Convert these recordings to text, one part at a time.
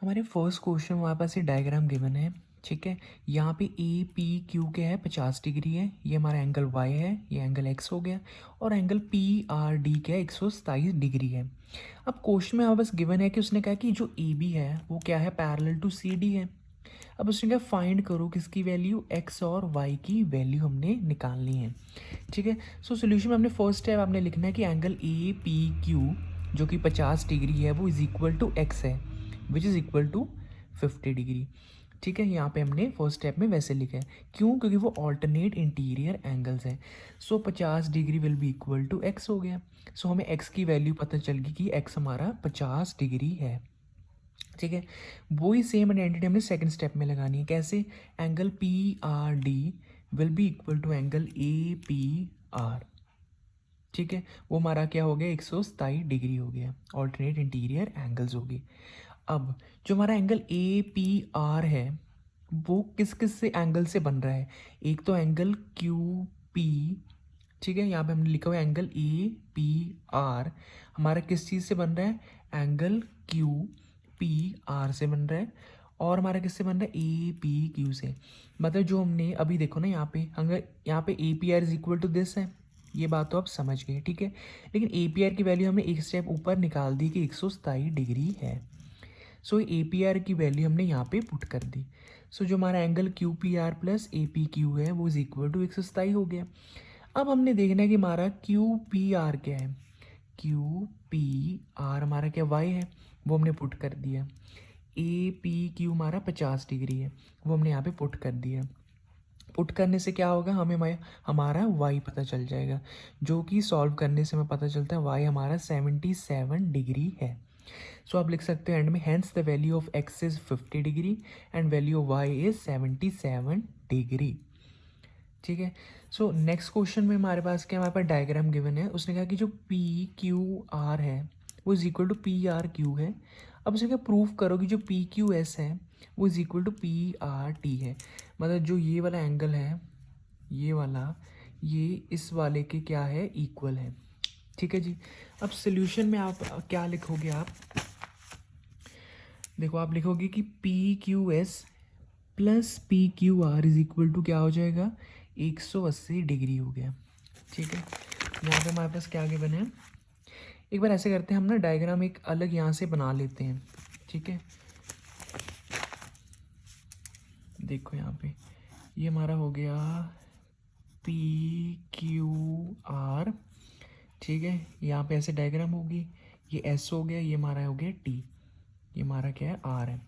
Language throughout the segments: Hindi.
हमारे फर्स्ट क्वेश्चन हमारे पास ये डायग्राम गिवन है। ठीक है, यहाँ पे ए पी क्यू क्या है 50 डिग्री है, ये हमारा एंगल वाई है, ये एंगल एक्स हो गया, और एंगल पी आर डी क्या है 127 डिग्री है। अब क्वेश्चन में हमारे पास गिवन है कि उसने कहा कि जो ए बी है वो क्या है पैरेलल टू सी डी है। अब उसने कहा फाइंड करो किसकी वैल्यू, एक्स और वाई की वैल्यू हमने निकालनी है। ठीक है, सो सोल्यूशन में हमने फर्स्ट स्टेप आपने लिखना है कि एंगल ए पी क्यू जो कि 50 डिग्री है वो इज इक्वल टू एक्स है, which is equal to 50 degree. ठीक है, यहाँ पे हमने फर्स्ट स्टेप में वैसे लिखा है, क्यों, क्योंकि वो ऑल्टरनेट इंटीरियर एंगल्स हैं। So 50 degree will be equal to x हो गया। सो हमें एक्स की वैल्यू पता चल गई कि एक्स हमारा 50 डिग्री है। ठीक है, वही सेम आइडेंटिटी हमने सेकंड स्टेप में लगानी है। कैसे, angle P R D will be equal to angle A P R. ठीक है, वो हमारा क्या हो गया 127 डिग्री हो गया, ऑल्टरनेट इंटीरियर एंगल्स होगी। अब जो हमारा एंगल ए पी आर है वो किस किस से एंगल से बन रहा है, एक तो एंगल क्यू पी। ठीक है, यहाँ पे हमने लिखा हुआ है एंगल ए पी आर हमारा किस चीज़ से बन रहा है, एंगल क्यू पी आर से बन रहा है, और हमारा किससे बन रहा है, ए पी क्यू से। मतलब जो हमने अभी देखो ना यहाँ पे, अगर यहाँ पे A P R is equal to this है, ये बात तो आप समझ गए। ठीक है, लेकिन ए पी आर की वैल्यू हमने एक स्टेप ऊपर निकाल दी कि 127 डिग्री है। सो ए पी आर की वैल्यू हमने यहाँ पे पुट कर दी। सो जो हमारा angle Q P R plus A P Q है वो इज इक्वल टू 127 हो गया। अब हमने देखना है कि हमारा क्यू पी आर क्या है, क्यू पी आर हमारा क्या वाई है, वो हमने पुट कर दिया। ए पी क्यू हमारा 50 डिग्री है, वो हमने यहाँ पे पुट कर दिया। पुट करने से क्या होगा, हमें हमारा y पता चल जाएगा, जो कि सॉल्व करने से हमें पता चलता है y हमारा 77 डिग्री है। सो आप लिख सकते हो एंड में, hence the value of x is 50 degree and value of y is 77 degree. ठीक है, सो नेक्स्ट क्वेश्चन में हमारे पास क्या, हमारे पास डायग्राम गिवन है। उसने कहा कि जो पी क्यू आर है वो is equal to P R Q है। अब उसने क्या, प्रूफ करो कि जो पी क्यू एस है वो is equal to P R T है। मतलब जो ये वाला एंगल है, ये वाला, ये इस वाले के क्या है, इक्वल है। ठीक है जी, अब सोल्यूशन में आप क्या लिखोगे, आप देखो, आप लिखोगे कि P Q S plus P Q R is equal to क्या हो जाएगा, 180 डिग्री हो गया। ठीक है, यहाँ पे हमारे पास क्या गिवन है, एक बार ऐसे करते हैं हम ना, डायग्राम एक अलग यहाँ से बना लेते हैं। ठीक है, देखो यहाँ पे ये हमारा हो गया पी क्यू आर। ठीक है, यहाँ पे ऐसे डायग्राम होगी, ये एस हो गया, ये हमारा हो गया टी, ये हमारा क्या है, आर है।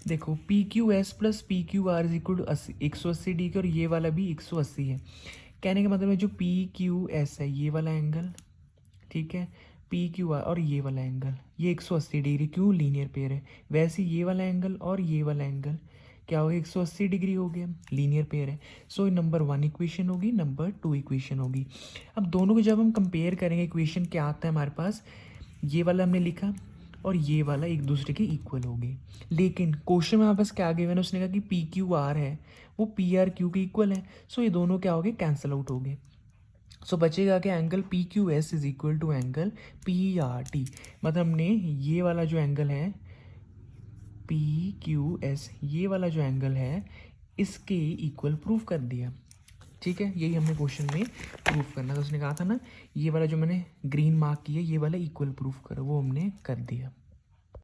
देखो P Q S plus P Q R is equal to 180 degree, और ये वाला भी 180 है। कहने का मतलब है जो पी क्यू एस है ये वाला एंगल, ठीक है, पी क्यू आर और ये वाला एंगल, ये 180 डिग्री, क्यों, लीनियर पेयर है। वैसे ये वाला एंगल और ये वाला एंगल क्या हो गया, 180 डिग्री हो गया, लीनियर पेयर है। सो नंबर 1 इक्वेशन होगी, नंबर 2 इक्वेशन होगी। अब दोनों को जब हम कंपेयर करेंगे, इक्वेशन क्या आता है हमारे पास, ये वाला हमने लिखा और ये वाला एक दूसरे के इक्वल हो गए। लेकिन क्वेश्चन में हमारे पास क्या गिवन है, उसने कहा कि पी क्यू आर है वो पी आर क्यू के इक्वल है। सो ये दोनों क्या हो गए, कैंसिल आउट हो गए। सो बचेगा कि angle P Q S is equal to angle P R T. मतलब हमने ये वाला जो एंगल है पी क्यू एस, ये वाला जो एंगल है इसके इक्वल प्रूफ कर दिया। ठीक है, यही हमने क्वेश्चन में प्रूफ करना था। उसने कहा था ना, ये वाला जो मैंने ग्रीन मार्क किया ये वाला इक्वल प्रूफ करो, वो हमने कर दिया।